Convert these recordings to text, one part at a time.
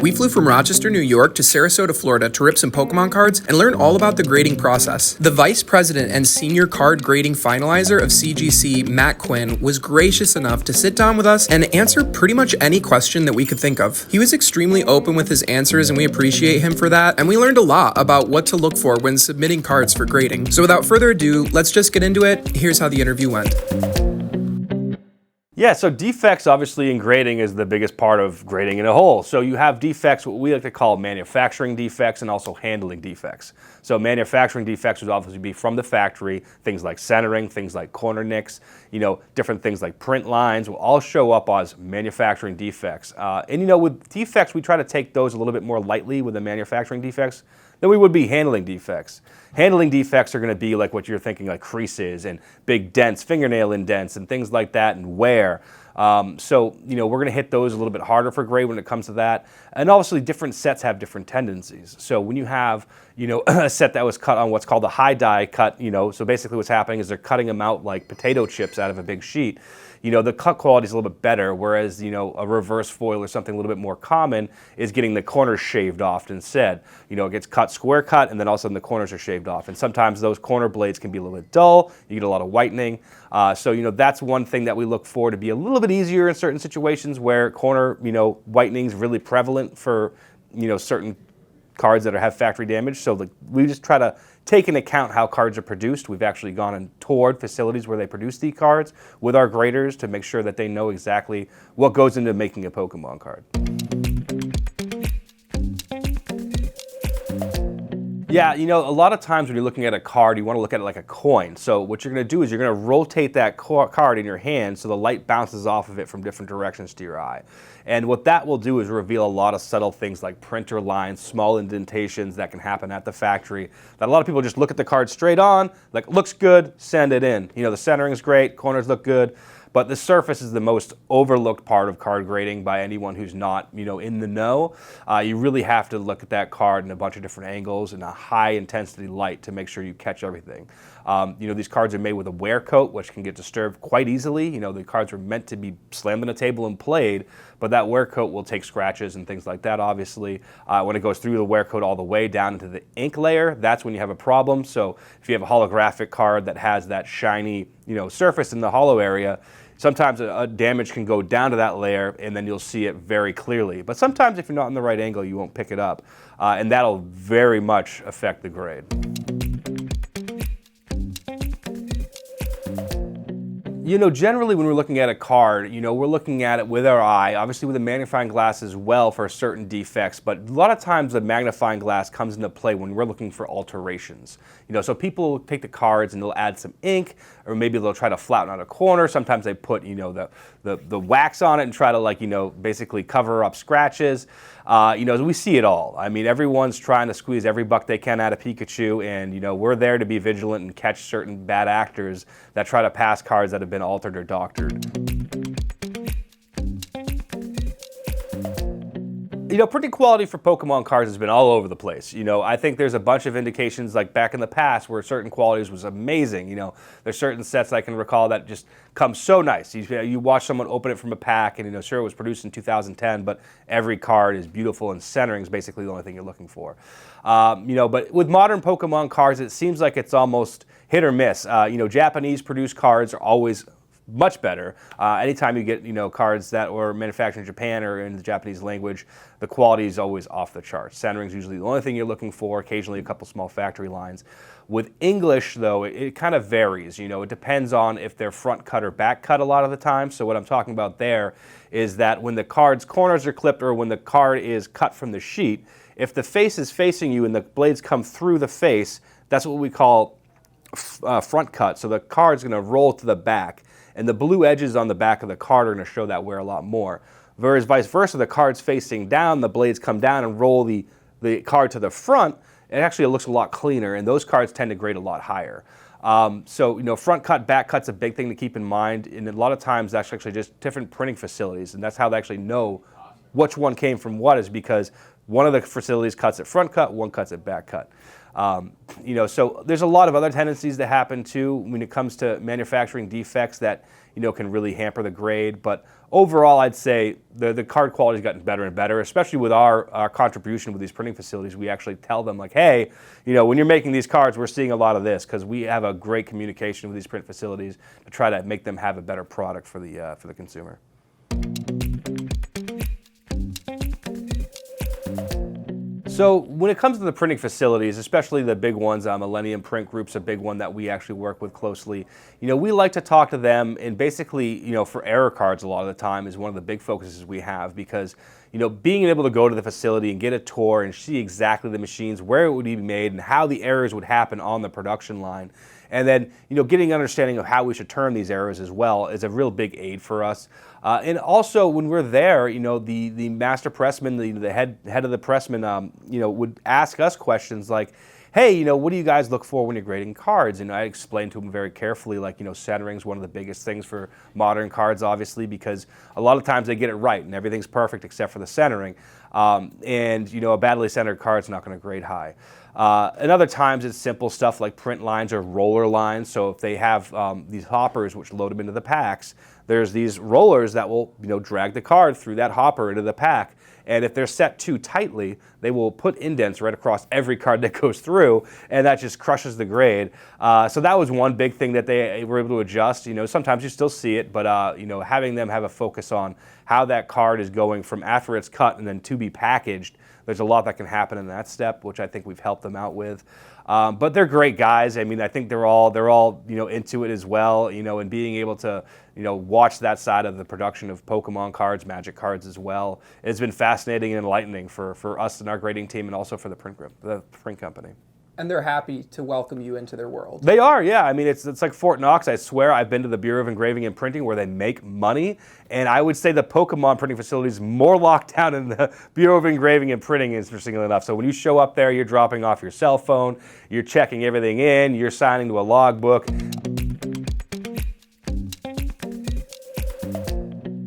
We flew from Rochester, New York to Sarasota, Florida to rip some Pokemon cards and learn all about the grading process. The Vice President and Senior Card Grading Finalizer of CGC, Matt Quinn, was gracious enough to sit down with us and answer pretty much any question that we could think of. He was extremely open with his answers and we appreciate him for that, and we learned a lot about what to look for when submitting cards for grading. So without further ado, let's just get into it. Here's how the interview went. Yeah, so defects obviously in grading is the biggest part of grading in a whole. So you have defects, what we like to call manufacturing defects, and also handling defects. So manufacturing defects would obviously be from the factory, things like centering, things like corner nicks, different things like print lines will all show up as manufacturing defects. And with defects, we try to take those a little bit more lightly with the manufacturing defects than we would be handling defects. Handling defects are going to be like what you're thinking, like creases and big dents, fingernail indents and things like that, and wear. So we're going to hit those a little bit harder for grade when it comes to that. And obviously different sets have different tendencies. So when you have, a set that was cut on what's called a high die cut, so basically what's happening is they're cutting them out like potato chips out of a big sheet. The cut quality is a little bit better, whereas, a reverse foil or something a little bit more common is getting the corners shaved off instead. It gets cut square cut, and then all of a sudden the corners are shaved off. And sometimes those corner blades can be a little bit dull. You get a lot of whitening. So, that's one thing that we look for to be a little bit easier in certain situations where corner, whitening is really prevalent for, certain cards that have factory damage. So we just try to take into account how cards are produced. We've actually gone and toured facilities where they produce these cards with our graders to make sure that they know exactly what goes into making a Pokemon card. Yeah, a lot of times when you're looking at a card, you want to look at it like a coin. So what you're going to do is you're going to rotate that card in your hand so the light bounces off of it from different directions to your eye. And what that will do is reveal a lot of subtle things like printer lines, small indentations that can happen at the factory, that a lot of people just look at the card straight on, like, looks good, send it in. The centering is great, corners look good. But the surface is the most overlooked part of card grading by anyone who's not, in the know. You really have to look at that card in a bunch of different angles and a high intensity light to make sure you catch everything. These cards are made with a wear coat, which can get disturbed quite easily. The cards are meant to be slammed on a table and played, but that wear coat will take scratches and things like that, obviously. When it goes through the wear coat all the way down into the ink layer, that's when you have a problem. So if you have a holographic card that has that shiny, surface in the hollow area, sometimes a damage can go down to that layer and then you'll see it very clearly. But sometimes if you're not in the right angle, you won't pick it up. And that'll very much affect the grade. Generally when we're looking at a card, we're looking at it with our eye, obviously with a magnifying glass as well for certain defects, but a lot of times the magnifying glass comes into play when we're looking for alterations. So people take the cards and they'll add some ink, or maybe they'll try to flatten out a corner. Sometimes they put, the wax on it and try to basically cover up scratches. We see it all. I mean, everyone's trying to squeeze every buck they can out of Pikachu, and we're there to be vigilant and catch certain bad actors that try to pass cards that have been altered or doctored. Printing quality for Pokemon cards has been all over the place. I think there's a bunch of indications like back in the past where certain qualities was amazing. There's certain sets I can recall that just come so nice. You watch someone open it from a pack and sure, it was produced in 2010, but every card is beautiful and centering is basically the only thing you're looking for. But with modern Pokemon cards, it seems like it's almost hit or miss. Japanese produced cards are always much better. Anytime you get cards that were manufactured in Japan or in the Japanese language, the quality is always off the charts. Centering is usually the only thing you're looking for, occasionally a couple small factory lines. With English, though, it kind of varies. It depends on if they're front cut or back cut a lot of the time. So what I'm talking about there is that when the card's corners are clipped or when the card is cut from the sheet, if the face is facing you and the blades come through the face, that's what we call front cut. So the card's going to roll to the back. And the blue edges on the back of the card are going to show that wear a lot more. Whereas vice versa, the card's facing down, the blades come down and roll the card to the front, it actually looks a lot cleaner, and those cards tend to grade a lot higher. So, front cut, back cut's a big thing to keep in mind, and a lot of times that's actually just different printing facilities, and that's how they actually know which one came from what, is because one of the facilities cuts at front cut, one cuts at back cut. So there's a lot of other tendencies that happen too when it comes to manufacturing defects that, can really hamper the grade. But overall, I'd say the card quality has gotten better and better, especially with our contribution with these printing facilities. We actually tell them like, hey, when you're making these cards, we're seeing a lot of this, because we have a great communication with these print facilities to try to make them have a better product for the consumer. So when it comes to the printing facilities, especially the big ones, Millennium Print Group's a big one that we actually work with closely. We like to talk to them, and basically, for error cards a lot of the time is one of the big focuses we have, because being able to go to the facility and get a tour and see exactly the machines, where it would be made, and how the errors would happen on the production line. And then, getting an understanding of how we should turn these errors as well is a real big aid for us. And also, when we're there, the master pressman, the head of the pressman, would ask us questions like, hey, what do you guys look for when you're grading cards? And I explained to them very carefully, like, centering is one of the biggest things for modern cards, obviously, because a lot of times they get it right and everything's perfect except for the centering. And a badly centered card's not going to grade high. And other times it's simple stuff like print lines or roller lines. So if they have these hoppers which load them into the packs, there's these rollers that will drag the card through that hopper into the pack. And if they're set too tightly, they will put indents right across every card that goes through, and that just crushes the grade. So that was one big thing that they were able to adjust. Sometimes you still see it, but having them have a focus on how that card is going from after it's cut and then to be packaged, there's a lot that can happen in that step, which I think we've helped them out with. But they're great guys. I mean, I think they're all into it as well, and being able to watch that side of the production of Pokemon cards, Magic cards as well. It's been fascinating and enlightening for us and our grading team, and also for the print company. And they're happy to welcome you into their world. They are, yeah. I mean, it's like Fort Knox. I swear I've been to the Bureau of Engraving and Printing where they make money. And I would say the Pokemon printing facility is more locked down in the Bureau of Engraving and Printing, interestingly enough. So when you show up there, you're dropping off your cell phone, you're checking everything in, you're signing to a logbook.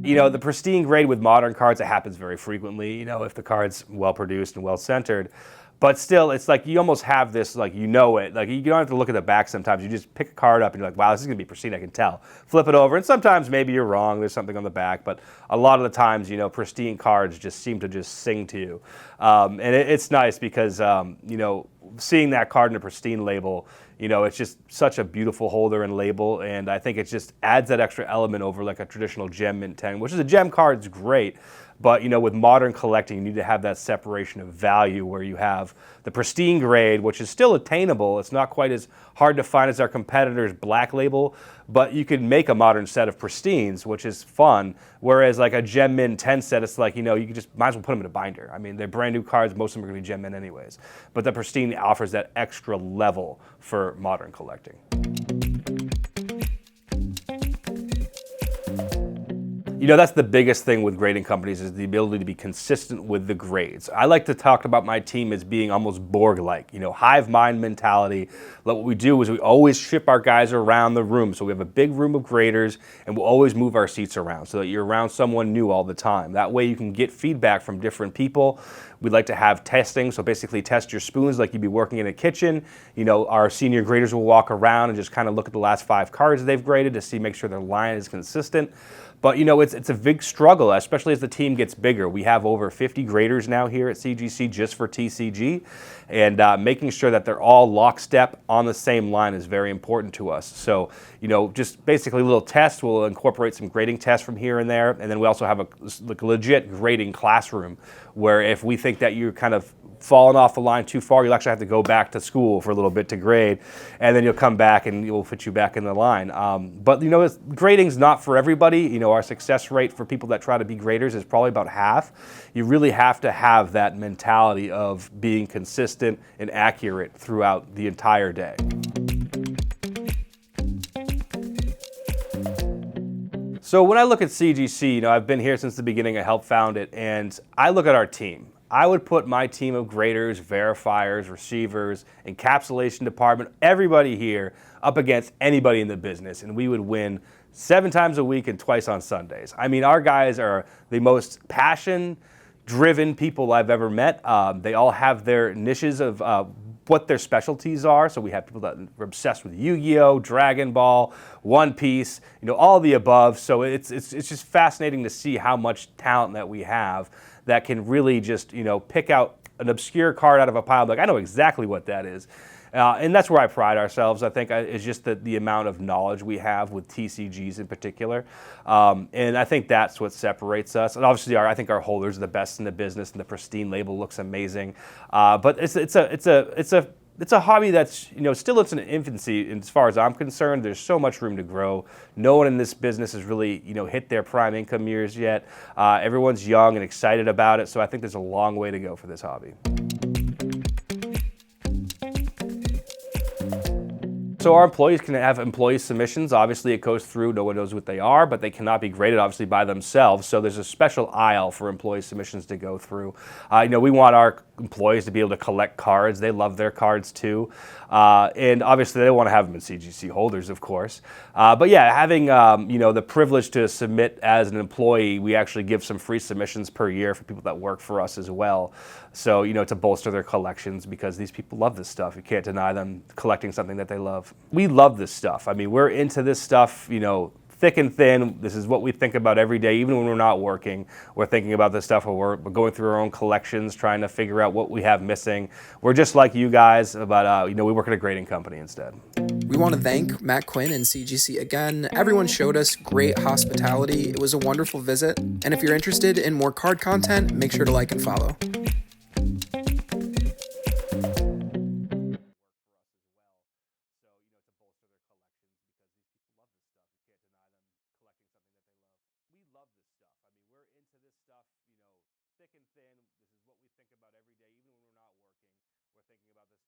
The pristine grade with modern cards, it happens very frequently, if the card's well produced and well centered. But still, it's like you almost have this, like, it. Like, you don't have to look at the back sometimes. You just pick a card up and you're like, wow, this is going to be pristine, I can tell. Flip it over, and sometimes maybe you're wrong. There's something on the back. But a lot of the times, pristine cards just seem to just sing to you. And it's nice because, seeing that card in a pristine label, it's just such a beautiful holder and label. And I think it just adds that extra element over like a traditional gem Mint 10, which is a gem card's great. But, with modern collecting, you need to have that separation of value where you have the pristine grade, which is still attainable. It's not quite as hard to find as our competitor's black label, but you can make a modern set of pristines, which is fun. Whereas like a Gem Mint 10 set, it's like, you can just might as well put them in a binder. I mean, they're brand new cards. Most of them are going to be Gem Mint anyways. But the pristine offers that extra level for modern collecting. That's the biggest thing with grading companies, is the ability to be consistent with the grades. I like to talk about my team as being almost Borg-like, hive mind mentality. What we do is we always ship our guys around the room. So we have a big room of graders, and we'll always move our seats around so that you're around someone new all the time. That way you can get feedback from different people. We'd like to have testing, so basically test your spoons like you'd be working in a kitchen. Our senior graders will walk around and just kind of look at the last 5 cards they've graded to make sure their line is consistent. But it's a big struggle, especially as the team gets bigger. We have over 50 graders now here at CGC just for TCG, and making sure that they're all lockstep on the same line is very important to us. So, just basically a little test. We'll incorporate some grading tests from here and there, and then we also have a legit grading classroom where if we think that you're kind of fallen off the line too far, you'll actually have to go back to school for a little bit to grade, and then you'll come back and we'll fit you back in the line. But grading's not for everybody. Our success rate for people that try to be graders is probably about half. You really have to have that mentality of being consistent and accurate throughout the entire day. So when I look at CGC, I've been here since the beginning. I helped found it, and I look at our team. I would put my team of graders, verifiers, receivers, encapsulation department, everybody here up against anybody in the business, and we would win 7 times a week and twice on Sundays. I mean, our guys are the most passion-driven people I've ever met. They all have their niches of what their specialties are. So we have people that are obsessed with Yu-Gi-Oh, Dragon Ball, One Piece, all the above. So it's just fascinating to see how much talent that we have that can really just pick out an obscure card out of a pile. Like, I know exactly what that is. And that's where I pride ourselves, I think, is just the amount of knowledge we have with TCGs in particular. And I think that's what separates us. And obviously, I think our holders are the best in the business, and the Pristine label looks amazing. But it's a hobby that's still it's in infancy. And as far as I'm concerned, there's so much room to grow. No one in this business has really hit their prime income years yet. Everyone's young and excited about it, so I think there's a long way to go for this hobby. So our employees can have employee submissions. Obviously, it goes through. No one knows what they are, but they cannot be graded, obviously, by themselves. So there's a special aisle for employee submissions to go through. We want our employees to be able to collect cards. They love their cards, too. And obviously, they want to have them in CGC holders, of course. But yeah, having the privilege to submit as an employee, we actually give some free submissions per year for people that work for us as well. So, to bolster their collections, because these people love this stuff. You can't deny them collecting something that they love. We love this stuff. I mean, we're into this stuff, thick and thin. This is what we think about every day, even when we're not working. We're thinking about this stuff, we're going through our own collections, trying to figure out what we have missing. We're just like you guys, but we work at a grading company instead. We want to thank Matt Quinn and CGC again. Everyone showed us great hospitality. It was a wonderful visit. And if you're interested in more card content, make sure to like and follow. Thick and thin. This is what we think about every day, even when we're not working. We're thinking about this